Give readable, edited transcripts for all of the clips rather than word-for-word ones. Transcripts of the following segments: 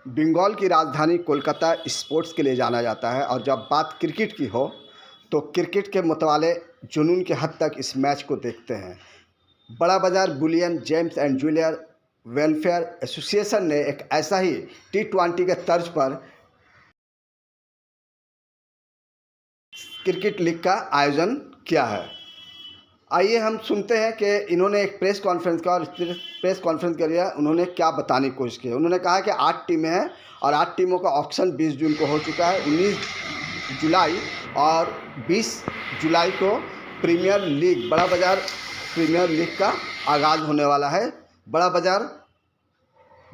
बंगाल की राजधानी कोलकाता स्पोर्ट्स के लिए जाना जाता है और जब बात क्रिकेट की हो तो क्रिकेट के मतवाले जुनून के हद तक इस मैच को देखते हैं। Bara Bazaar bullion gems and jewellers welfare association ने एक ऐसा ही T20 के तर्ज पर क्रिकेट लीग का आयोजन किया है। आइए हम सुनते हैं कि इन्होंने एक प्रेस कॉन्फ्रेंस का और प्रेस कॉन्फ्रेंस के लिए उन्होंने क्या बताने की कोशिश की। उन्होंने कहा कि 8 टीमें हैं और 8 टीमों का ऑक्शन 20 जून को हो चुका है। 19 जुलाई और 20 जुलाई को प्रीमियर लीग बड़ा बाजार प्रीमियर लीग का आगाज़ होने वाला है। Bada Bazaar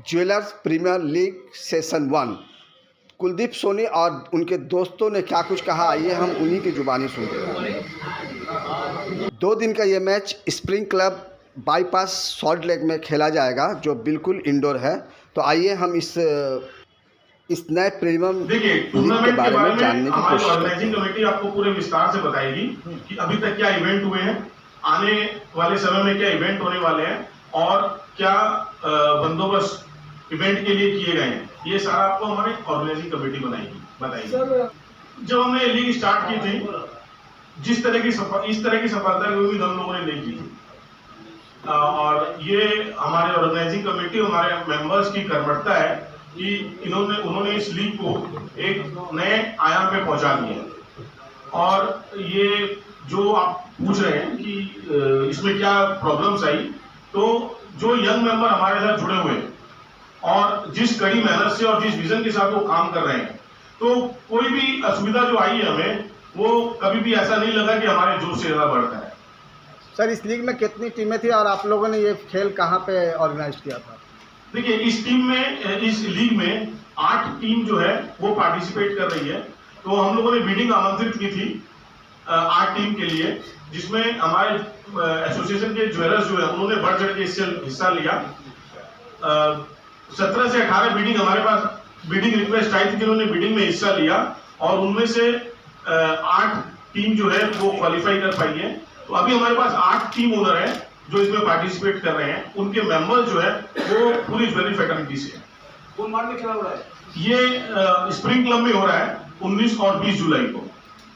jewellers premier league session 1। Kuldeep Soni और उनके दोस्तों ने क्या कुछ कहा, आइए हम उन्हीं की जुबानी सुनते हैं। 2 दिन का ये match spring club bypass salt lake में खेला जाएगा जो बिल्कुल इंडोर है। तो आइए हम इस नए प्रीमियम लीग के बारे में जानने की कोशिश करते हैं। ऑर्गेनाइजिंग कमेटी आपको पूरे विस्तार से बताएगी कि अभी तक क्या इवेंट हुए हैं, आने वाले समय में क्या इवेंट होने वाले हैं और क्या बंदोबस्त इवेंट के लिए किए गए हैं। ये सारा आपको हमारी ऑर्गेनाइजिंग कमेटी बताएगी। जब हमने लीग स्टार्ट की थी, इस तरह की सफलता की उम्मीद हम लोगों ने नहीं की थी और ये हमारे ऑर्गेनाइजिंग कमेटी हमारे मेंबर्स की कर्मठता है कि उन्होंने इस लीग को एक नए आयाम पे पहुंचा दिया। और ये जो आप पूछ रहे हैं कि इसमें क्या प्रॉब्लम्स आई, तो जो यंग मेंबर हमारे साथ जुड़े हुए हैं और जिस कड़ी मेहनत से और जिस विजन के साथ वो काम कर रहे हैं, तो कोई भी असुविधा जो आई है हमें, वो कभी भी ऐसा नहीं लगा कि हमारे जोश से ज्यादा बढ़ता है। सर, इस लीग में कितनी टीमें थी और आप लोगों ने ये खेल कहाँ पे ऑर्गेनाइज किया था? देखिए, इस लीग में 8 टीम जो है वो पार्टिसिपेट कर रही है। तो हम लोगों ने बिडिंग आमंत्रित की थी 8 टीम के लिए, जिसमें हमारे एसोसिएशन के ज्वेलर्स जो है उन्होंने बढ़ चढ़ के इससे हिस्सा लिया। 17 से 18 बिडिंग हमारे पास बिडिंग रिक्वेस्ट आई थी जिन्होंने बिडिंग में हिस्सा लिया और उनमें से 8 टीम जो है वो क्वालिफाई कर पाई है। तो अभी हमारे पास 8 टीम ओनर है जो इसमें पार्टिसिपेट कर रहे हैं। उनके मेंबर जो है वो पूरी ज्वेलरी फैटर्निटी से है। कौन मार्च में खेला हो रहा है? ये स्प्रिंग क्लब में हो रहा है 19 और 20 जुलाई को।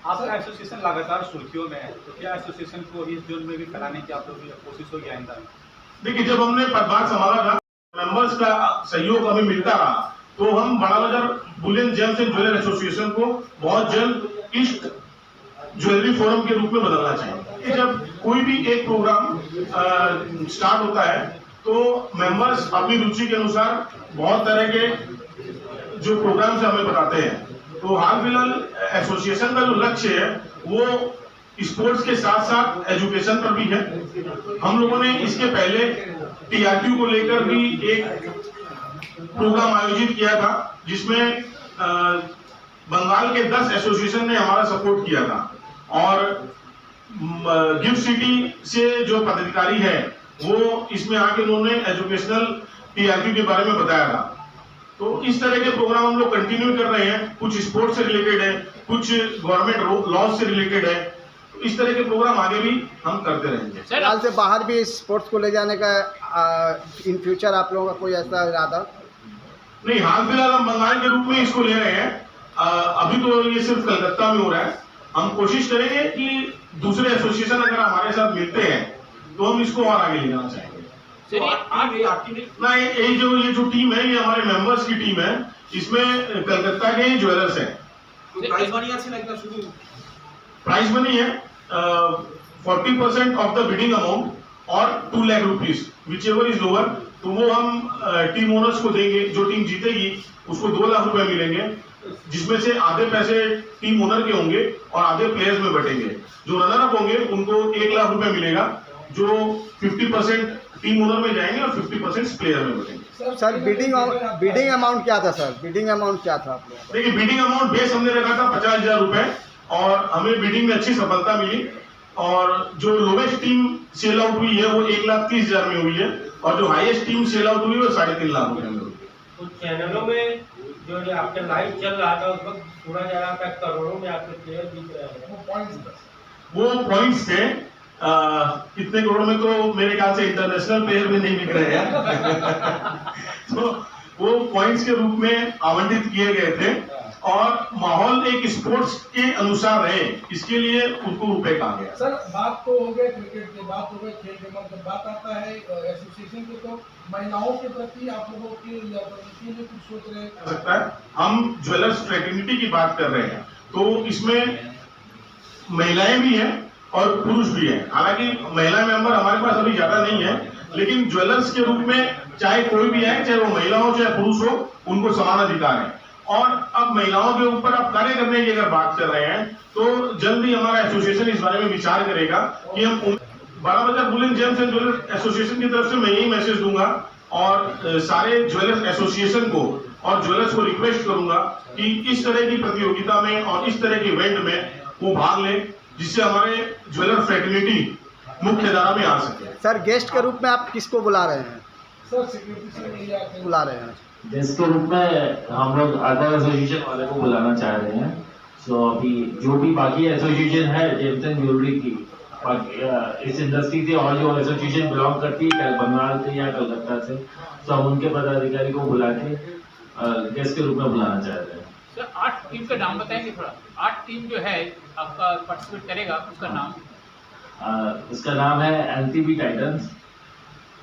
आपका एसोसिएशन लगातार सुर्खियों में है, तो क्या एसोसिएशन को इस जोन में भी फैलाने की आप लोगों की कोशिश होगी आइंदा? देखिए, जब हमने पदभार संभाला था, मेंबर्स का सहयोग हमें मिलता रहा, तो हम बड़ा Bazaar bullion gems and jeweller association को बहुत जल्द ईस्ट ज्वेलरी फोरम के रूप में बदलना चाहिए। जब कोई भी एक प्रोग्राम स्टार्ट होता है तो मेंबर्स अपनी रुचि के अनुसार बहुत तरह के जो प्रोग्राम्स हमें बताते हैं। तो हाल फिलहाल एसोसिएशन का जो लक्ष्य है वो स्पोर्ट्स के साथ साथ एजुकेशन पर भी है। हम लोगों ने इसके पहले TRQ को लेकर भी एक प्रोग्राम आयोजित किया था, जिसमें बंगाल के 10 एसोसिएशन ने हमारा सपोर्ट किया था और गिफ्ट सिटी से जो पदाधिकारी है वो इसमें आके उन्होंने एजुकेशनल TRQ के बारे में बताया था। तो इस तरह के प्रोग्राम हम लोग कंटिन्यू कर रहे हैं। कुछ स्पोर्ट्स से रिलेटेड है, कुछ गवर्नमेंट लॉज से रिलेटेड है। तो इस तरह के प्रोग्राम आगे भी हम करते रहेंगे। साल से बाहर भी स्पोर्ट्स को ले जाने का इन फ्यूचर आप लोगों का कोई ऐसा इरादा? नहीं, हाल फिलहाल हम बंगाल के रूप में इसको ले रहे हैं। अभी तो ये सिर्फ कलकत्ता में हो रहा है। हम कोशिश करेंगे कि दूसरे एसोसिएशन अगर हमारे साथ मिलते हैं तो हम इसको और आगे ले जाना चाहेंगे। ये जो टीम है ये हमारे मेंबर्स की टीम है। इसमें कलकत्ता के ज्वेलर्स हैं। तो प्राइस मनी আছে না? শুধু प्राइस मनी है 40% ऑफ द बिडिंग अमाउंट और 2 lakh rupees, which ever is lower. तो वो हम टीम ओनर्स को देंगे। जो टीम जीतेगी उसको 2 लाख रुपए मिलेंगे, जिसमें से आधे पैसे टीम ओनर के होंगे और आधे प्लेयर्स में बटेंगे। जो रनर अप होंगे उनको 1 लाख रुपए मिलेगा, जो 50% टीम ओनर में जाएंगे और 50% प्लेयर में बटेंगे। सर, बिडिंग अमाउंट क्या था? सर, बिडिंग अमाउंट क्या था आप लोगों? देखिए, बिडिंग अमाउंट बेस हमने रखा था 50,000 रुपए और हमें बिडिंग में अच्छी सफलता मिली और जो लोवेस्ट टीम सेल आउट हुई है वो 1,30,000 में हुई है और जो हाईएस्ट टीम सेल आउट हुई है वो 3.5 लाख रुपए में हुई है। कुछ चैनलों में जो आपका लाइव चल रहा था उस वक्त सुना जा रहा था करोड़ों में आपके प्लेयर दिख रहे हैं। वो पॉइंट्स थे। कितने करोड़ में तो मेरे ख्याल से इंटरनेशनल प्लेयर में नहीं बिक रहे हैं। तो वो पॉइंट्स के रूप में आवंटित किए गए थे और माहौल एक स्पोर्ट्स के अनुसार रहे, इसके लिए उनको रुपए कहा गया। सर बात तो हो गई क्रिकेट की, बात हो गई खेल के, मतलब बात आता है एसोसिएशन की, तो महिलाओं के प्रति आप लोगों के लिए कुछ सोच रहे हैं? सकता है, हम ज्वेलर्स फ्रेटर्निटी की बात कर रहे हैं तो इसमें महिलाएं भी हैं और पुरुष भी हैं। हालांकि महिला मेंबर हमारे पास अभी ज्यादा नहीं है, लेकिन ज्वेलर्स के रूप में चाहे कोई भी आए, चाहे वो महिला हो चाहे पुरुष हो, उनको समान अधिकार है। और अब महिलाओं के ऊपर अब कार्य करने की अगर बात कर रहे हैं तो जल्द ही हमारा एसोसिएशन इस बारे में विचार करेगा कि हम Barabazar bullion gems and jewellers association की तरफ से मैं यही मैसेज दूंगा और सारे ज्वेलर्स एसोसिएशन को और ज्वेलर्स को रिक्वेस्ट करूंगा कि इस तरह की प्रतियोगिता में और इस तरह के इवेंट में वो भाग लें, जिससे हमारे ज्वेलर फ्रेटर्निटी मुख्य धारा में आ सके। सर गेस्ट के रूप में आप किसको बुला रहे हैं? सर सिक्योरिटी से बुला रहे हैं गेस्ट के रूप में हम लोग अदर एसोसिएशन वाले को बुलाना चाह रहे हैं। सो अभी जो भी बाकी एसोसिएशन है जेम्स एंड ज्वेलरी की, इस इंडस्ट्री से और जो एसोसिएशन बिलोंग करती है बंगाल से या कलकत्ता से, तो हम उनके पदाधिकारी को बुला के गेस्ट के रूप में बुलाना चाह रहे हैं। सर 8 टीम का नाम बताएंगे थोड़ा? 8 टीम जो है आपका पार्टिसिपेट करेगा, उसका नाम? उसका नाम है एनसीबी टाइटंस,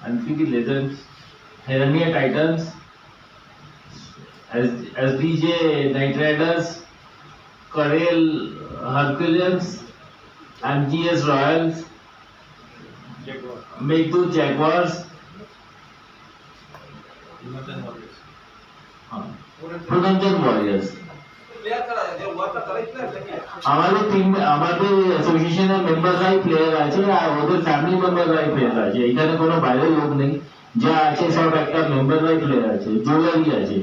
एनसीबी लेजेंड्स, हिरण्य टाइटंस, एसडीजे नाइट राइडर्स, करेल हरक्यूलियंस, एमजीएस रॉयल्स, मेघदूत जैगवार्स, पुनंजन वॉरियर्स। আমাদের টিম আমাদের অ্যাসোসিয়েশনের মেম্বাররাই প্লেয়ার আছে আর ওদের ফ্যামিলি মেম্বাররাই প্লেয়ার আছে, এখানে কোনো বাইরের লোক নেই, যা আছে সব একটা মেম্বাররাই প্লেয়ার আছে, জুয়েলারি আছে।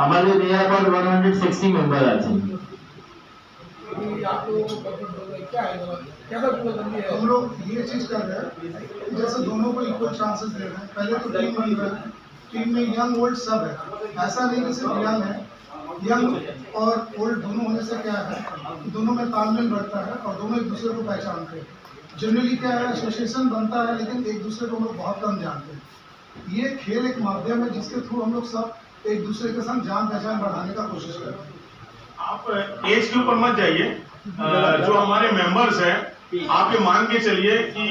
আমাদের নিয়ার अबाउट 160 মেম্বার আছেন। आप लोगों को क्या है, कैसा बंदी है? हम लोग ये चीज कर रहे हैं जैसे दोनों को इक्वल चांसेस दे रहे हैं। पहले तो टीम बन रहा है, टीम में यंग ओल्ड सब है, ऐसा नहीं कि सिर्फ यंग है, यंग और ओल्ड दोनों होने से क्या है, दोनों में तालमेल बढ़ता है और दोनों एक दूसरे को पहचानते हैं। जनरली क्या है, एसोसिएशन बनता है लेकिन एक दूसरे को हम लोग बहुत कम जानते हैं। ये खेल एक माध्यम है जिसके थ्रू हम लोग सब एक दूसरे के साथ जान पहचान बढ़ाने का कोशिश करते हैं। आप एज के ऊपर मत जाइए, जो हमारे मेंबर्स हैं आप ये मान के चलिए कि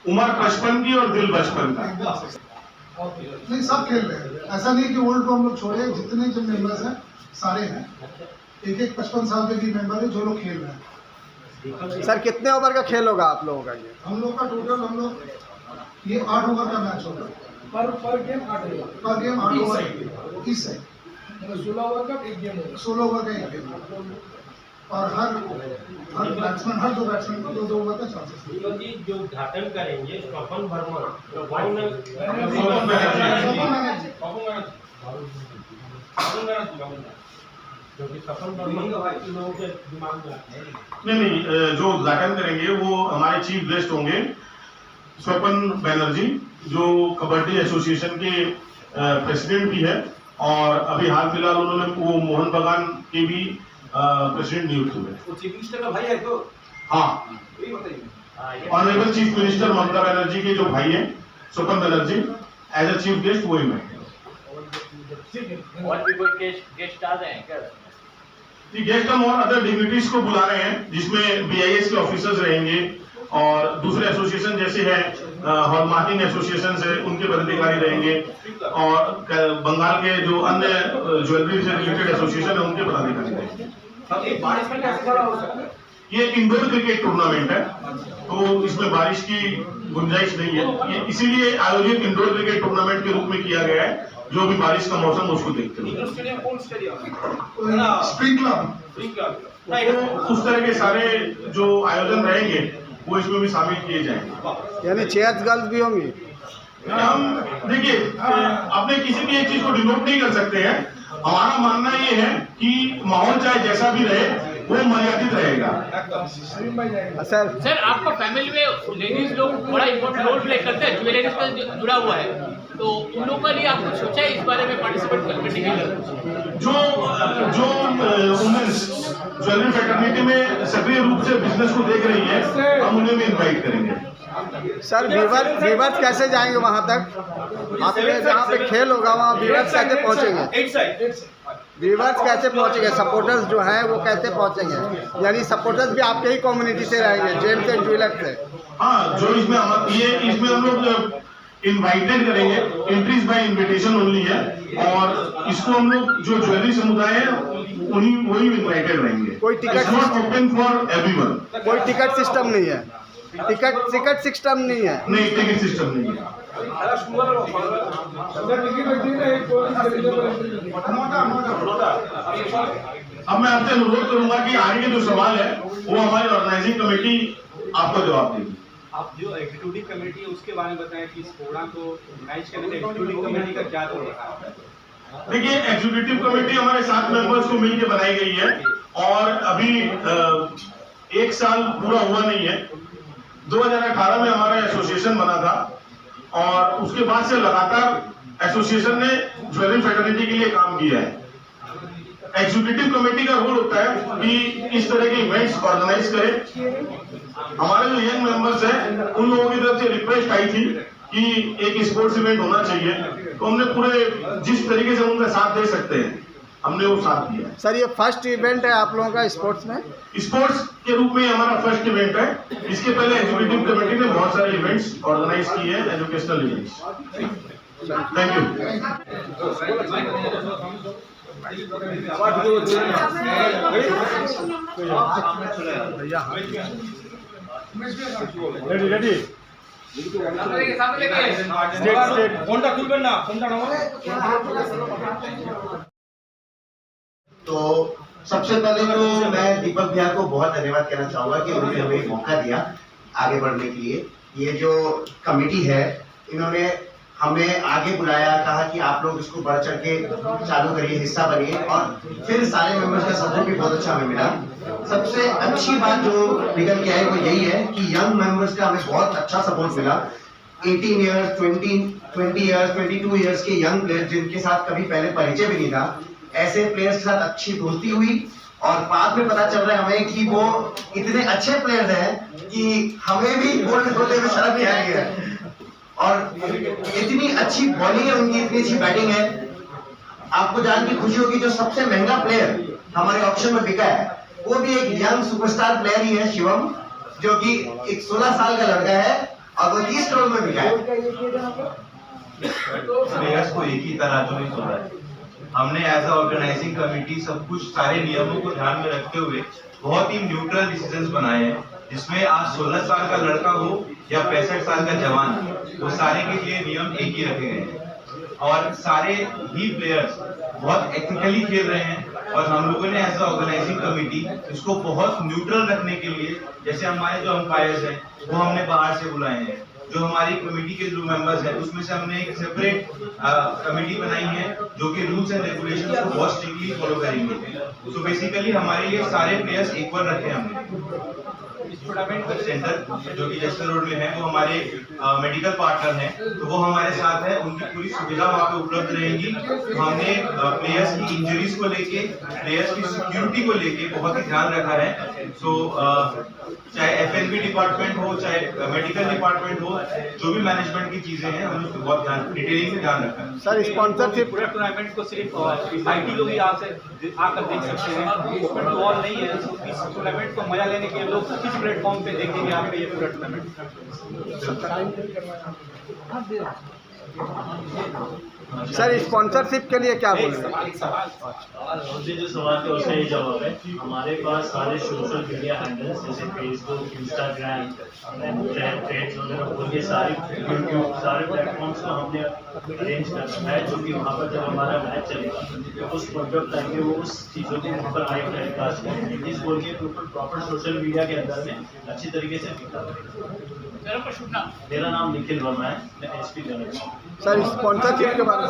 उम्र 55 की और दिल 55 का। नहीं सब खेल रहे हैं, ऐसा नहीं कि ओल्ड को हम लोग छोड़े, जितने जो मेंबर्स हैं सारे हैं, एक 55 साल के भी मेंबर है जो लोग खेल रहे हैं। सर कितने ओवर का खेल होगा आप लोगों का? ये हम लोग का टोटल ये 8 ओवर का मैच होगा, पर गेम 8 ओवर, पर गेम 8 ओवर इस है, 16 ओवर का एक गेम होगा, 16 ओवर का एक गेम और हर बैट्समैन हर 2 बैट्समैन को 2 ओवर का चांसेस है। जी जो उद्घाटन करेंगे स्वपन वर्मा क्योंकि सफल वर्मा लोगों के दिमाग में आते हैं। नहीं, जो उद्घाटन करेंगे वो हमारे चीफ गेस्ट होंगे स्वपन बैनर्जी, जो कबड्डी एसोसिएशन के प्रेसिडेंट भी है और अभी हाल फिलहाल उन्होंने वो मोहन बगान के भी प्रेसिडेंट नियुक्त हुए। वो चीफ मिनिस्टर का भाई है तो? हाँ, यही बताइए। Honourable chief minister Mamata Banerjee के जो भाई हैं Swapan Banerjee, as a chief guest वही मैं। और भी कोई गेस्ट आ रहे हैं क्या? गेस्ट हम और अदर डिग्निटीज को बुला रहे हैं, जिसमें BIS के ऑफिसर्स रहेंगे और दूसरे एसोसिएशन जैसे है हॉलमार्किंग एसोसिएशन है उनके पदाधिकारी रहेंगे और बंगाल के जो अन्य ज्वेलरी से रिलेटेड एसोसिएशन है उनके पदाधिकारी रहेंगे। बारिश में कैसे खड़ा हो सकता है? ये इंडोर क्रिकेट टूर्नामेंट है तो इसमें बारिश की गुंजाइश नहीं है, ये इसीलिए आयोजित इंडोर क्रिकेट टूर्नामेंट के रूप में किया गया है, जो भी बारिश का मौसम उसको देखते हुए। स्टेडियम कौन स्टेडियम? स्प्रिंकलर उस तरह के सारे जो आयोजन रहेंगे वो इसमें भी शामिल किए जाएंगे। यानी चेयर्स गर्ल्स भी होंगी? हम देखिए अपने किसी भी एक चीज को डिनोट नहीं कर सकते हैं। हमारा मानना ये है कि माहौल चाहे जैसा भी रहे वो मर्यादित रहेगा। सर आपका फैमिली में लेडीज लोग बड़ा इम्पोर्टेंट रोल प्ले करते हैं, ज्वेलरी से जुड़ा हुआ है, तो उन लोगों के लिए आपको सोचा है इस बारे में पार्टिसिपेट करने के लिए? जो वुमेन्स ज्वेलरी फ्रेटर्निटी में सक्रिय रूप से बिजनेस को देख रही है, हम उन्हें भी इनवाइट करेंगे। सर व्यूवर्स कैसे जाएंगे वहाँ तक? आपके जहाँ पे खेल होगा वहाँ व्यूवर्स कैसे पहुँचेंगे? व्यूवर्स कैसे पहुँचेंगे? सपोर्टर्स जो हैं वो कैसे पहुँचेंगे? यानी सपोर्टर्स भी आपके ही कम्युनिटी से रहेंगे, जेम्स एंड ज्वेलर्स से? हाँ, जो इसमें हम लोग इनवाइटेड करेंगे, एंट्रीज बाय इनविटेशन ओनली है, और इसको हम लोग जो ज्वेलरी समुदाय है वही इनवाइटेड रहेंगे। कोई टिकट ओपन फॉर एवरीवन। कोई टिकट सिस्टम नहीं है? टिकट सिस्टम नहीं है? नहीं, टिकट सिस्टम नहीं है। अब मैं आपसे अनुरोध करूंगा कि आगे के जो सवाल है वो हमारी ऑर्गेनाइजिंग कमेटी आपको जवाब देगी। आप जो एग्जीक्यूटिव कमेटी है उसके बारे में बताएं कि इस प्रोग्राम को ऑर्गेनाइज करने में एग्जीक्यूटिव कमेटी का क्या रोल है? देखिए, एग्जीक्यूटिव कमेटी हमारे 7 मेंबर्स को मिलकर बनाई गई है, और अभी 1 साल पूरा हुआ नहीं है। 2018 में हमारा एसोसिएशन बना था, और उसके बाद से लगातार एसोसिएशन ने ज्वेलरी फेडरेलिटी के लिए काम किया है। एग्जीक्यूटिव कमेटी का रोल होता है कि इस तरह के इवेंट्स ऑर्गेनाइज करे। हमारे जो यंग मेंबर्स हैं उन लोगों की तरफ से रिक्वेस्ट आई थी कि एक स्पोर्ट्स इवेंट होना चाहिए, तो हमने पूरे जिस तरीके से उनका साथ दे सकते हैं हमने वो साथ दिया। सर, ये फर्स्ट इवेंट है आप लोगों का स्पोर्ट्स में? स्पोर्ट्स के रूप में हमारा फर्स्ट इवेंट है। इसके पहले एग्जीक्यूटिव कमेटी ने बहुत सारे इवेंट्स ऑर्गेनाइज किए हैं, एजुकेशनल इवेंट्स। Thank you. तो सबसे पहले तो मैं दीपक भैया को बहुत धन्यवाद कहना चाहूंगा कि उन्होंने हमें मौका दिया आगे बढ़ने के लिए। ये जो कमेटी है इन्होंने हमें आगे बुलाया, कहा कि आप लोग इसको बढ़ चढ़ के चालू करिए, हिस्सा बनिए, और फिर सारे मेंबर्स का सपोर्ट भी बहुत अच्छा हमें मिला। सबसे अच्छी बात जो निकल के आई वो यही है कि यंग मेंबर्स का हमें बहुत अच्छा सपोर्ट मिला। 18 ईयर्स, 20 ईयर्स, 22 ईयर्स के यंग प्लेयर्स जिनके साथ कभी पहले परिचय भी नहीं था, ऐसे प्लेयर्स के साथ अच्छी दोस्ती हुई, और बाद में पता चल रहा है हमें कि वो इतने अच्छे प्लेयर्स हैं कि हमें भी गोल्ड होते हुए शर्म नहीं आ रही है, और इतनी अच्छी बॉलिंग है उनकी, इतनी अच्छी बैटिंग है। आपको जान के खुशी होगी जो सबसे महंगा प्लेयर हमारे ऑक्शन में बिका है वो भी एक यंग सुपरस्टार प्लेयर ही है, शिवम, जो कि एक 16 साल का लड़का है, और वो 30 करोड़ में बिका है। प्लेयर्स को एक ही तरह तो नहीं सुना है। हमने एज अ ऑर्गेनाइजिंग कमेटी सब कुछ सारे नियमों को ध्यान में रखते हुए बहुत ही न्यूट्रल डिसीजंस बनाए हैं, जिसमें आज 16 साल का लड़का हो या 65 साल का जवान, वो सारे के लिए नियम एक ही रखे गए हैं, और सारे ही प्लेयर्स बहुत एथिकली खेल रहे हैं। और हम लोगों ने एज अ ऑर्गेनाइजिंग कमेटी इसको बहुत न्यूट्रल रखने के लिए, जैसे हमारे जो अंपायर्स हैं वो हमने बाहर से बुलाए हैं, जो हमारी कमेटी के जो मेंबर्स हैं उसमें से हमने एक सेपरेट कमेटी बनाई है जो कि रूल्स एंड रेगुलेशंस को बहुत स्ट्रिक्टली फॉलो करेंगे। तो बेसिकली हमारे लिए सारे प्लेयर्स इक्वल रखे हमने। इस टूर्नामेंट का सेंटर जो कि जैसलमेर रोड में है वो हमारे मेडिकल पार्टनर हैं, तो वो हमारे साथ है, उनकी पूरी सुविधा वहाँ पे उपलब्ध रहेगी। तो हमने प्लेयर्स की इंजरीज को लेके, प्लेयर्स की सिक्योरिटी को लेके बहुत ही ध्यान रखा है। सो चाहे एफएनबी डिपार्टमेंट हो, चाहे मेडिकल डिपार्टमेंट हो, जो भी मैनेजमेंट की चीजें हैं हमने उसको बहुत ध्यान डिटेलिंग में ध्यान रखा है। सर, स्पॉन्सरशिप पूरे टूर्नामेंट को सिर्फ आईटी लोग ही आकर देख सकते हैं, ओपन टू ऑल नहीं है। इस टूर्नामेंट को मजा लेने के लिए लोग किस प्लेटफॉर्म पे देखेंगे आपके ये पूरा टूर्नामेंट? सर, स्पॉन्सरशिप के लिए क्या बोलेंगे? मुझे जो सवाल थे उसका ये जवाब है। हमारे पास सारे सोशल मीडिया हैंडल्स जैसे फेसबुक, इंस्टाग्राम, थ्रेड्स वगैरह, और ये सारे यूट्यूब, सारे प्लेटफॉर्म्स को हमने अरेंज कर रखा है, जो कि वहाँ पर जब हमारा मैच चलेगा तो उस पॉइंट ऑफ टाइम में वो उस चीज़ों को वहाँ पर लाइव टेलीकास्ट करेंगे, इस बोल के प्रॉपर सोशल मीडिया के अंदर में अच्छी तरीके से दिखा देंगे। मेरा नाम निखिल वर्मा है, मैं एसपी जनरल। सर, स्पॉन्सरशिप के बारे में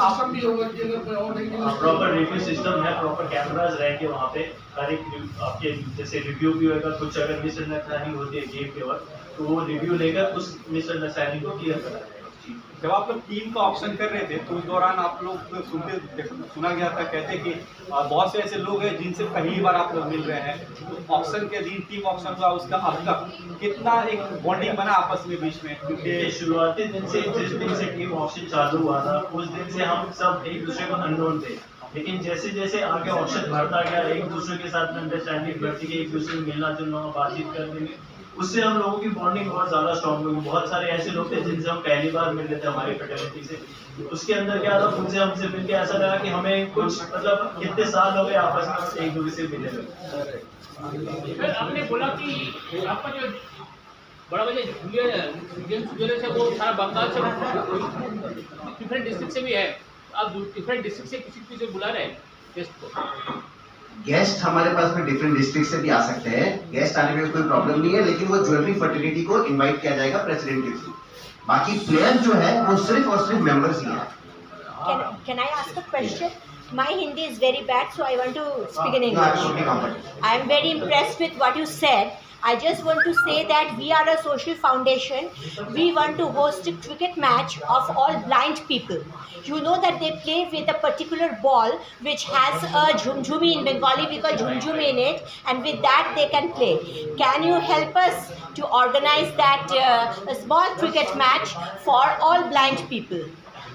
प्रॉपर रिव्यू सिस्टम है, प्रॉपर कैमराज रहेंगे वहाँ पे, हर एक आपके जैसे रिव्यू भी होगा, कुछ अगर मिसअंडरस्टैंडिंग होती है गेम के वक्त तो वो रिव्यू लेकर उस मिसअंडरस्टैंडिंग को क्लियर करा जाएगा। जब आप लोग टीम का ऑप्शन कर रहे थे तो उस दौरान आप लोग सुना गया था, कहते कि बहुत से ऐसे लोग हैं जिनसे पहली बार आप लोग मिल रहे हैं, तो ऑप्शन के दिन टीम ऑप्शन हुआ उसका अब तक कितना एक बॉन्डिंग बना आपस में बीच में? क्योंकि शुरुआती दिन से जिस दिन से टीम ऑप्शन चालू हुआ था उस दिन से हम सब एक दूसरे को अननोन थे, लेकिन जैसे जैसे आगे ऑप्शन बढ़ता गया, एक दूसरे के साथ अंडरस्टैंडिंग बढ़ती गई, एक दूसरे से मिलना जुलना बातचीत करने में, उससे हम लोगों की बॉन्डिंग बहुत ज़्यादा स्ट्रॉन्ग हुई। बहुत सारे ऐसे लोग थे जिनसे हम पहली बार मिल रहे थे हमारी फ्रेटर्निटी से, उसके अंदर क्या था, उनसे हमसे मिलकर ऐसा लगा कि हमें कुछ मतलब कितने साल हो गए आपस में एक दूसरे से मिले हुए। फिर आपने बोला कि आपका जो बड़ा बड़े ज्वेलर्स है वो सारा बंगाल से डिफरेंट डिस्ट्रिक्ट से भी है, आप डिफरेंट डिस्ट्रिक्ट से किसी से बुला रहे हैं गेस्ट को? गेस्ट हमारे पास में डिफरेंट डिस्ट्रिक्ट से भी आ सकते हैं, गेस्ट आने में कोई प्रॉब्लम नहीं है, लेकिन वो ज्वेलरी फर्टिलिटी को इनवाइट किया जाएगा प्रेसिडेंट के थ्रू। बाकी प्लेयर जो है वो सिर्फ और सिर्फ मेंबर्स ही हैं। Can I ask a question? My Hindi is very bad, so I want to speak in No, English. absolutely comfortable. I am very impressed with what you said. I just want to say that we are a social foundation. We want to host a cricket match of all blind people. You know that they play with a particular ball which has a jhumjhumi, in Bengali we call jhumjhumi in it, and with that they can play. Can you help us to organize that a small cricket match for all blind people?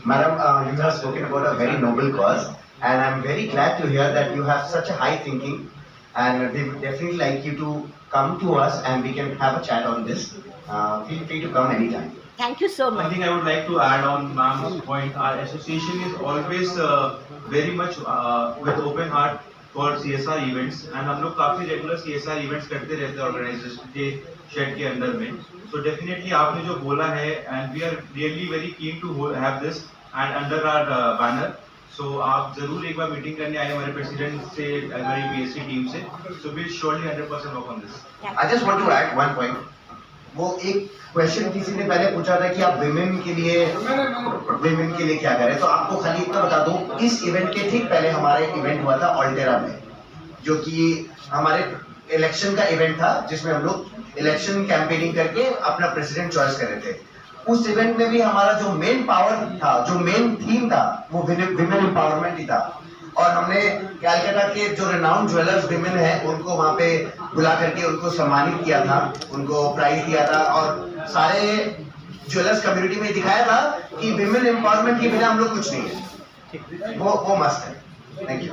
Madam, you have spoken about a very noble cause, and I'm very glad to hear that you have such a high thinking, and we would definitely like you to come to us and we can have a chat on this. Feel free to come anytime. Thank you so I much. think I would like to add on ma'am's point. Our association is always very much with open heart for CSR events, and हम लोग काफी regular CSR events करते रहते हैं organisation के shade के अंदर में. So definitely आपने जो बोला है, and we are really very keen to have this and under our banner. So आप जरूर एक बार मीटिंग करने आए हमारे प्रेसिडेंट से, हमारी PSC टीम से. So we'll surely 100% work on this. I just want to add one point. वो एक क्वेश्चन किसी ने पहले पूछा था कि आप विमेन के लिए क्या करें, तो आपको खाली इतना बता दूं, इस इवेंट के ठीक पहले हमारा एक इवेंट हुआ था ऑल्टेरा में, जो कि हमारे इलेक्शन का इवेंट था, जिसमें हम लोग इलेक्शन कैंपेनिंग करके अपना प्रेसिडेंट चॉइस कर रहे थे। उस इवेंट में भी हमारा जो मेन पावर था, जो मेन थीम था, वो विमेन एम्पावरमेंट ही था, और हमने कैलकाटा के जो रिनाउंड ज्वेलर्स विमेन है उनको वहाँ पे बुला करके उनको सम्मानित किया था, उनको प्राइज दिया था, और सारे ज्वेलर्स कम्युनिटी में दिखाया था कि विमेन एम्पावरमेंट के बिना हम लोग कुछ नहीं है। वो मस्त है। Thank you.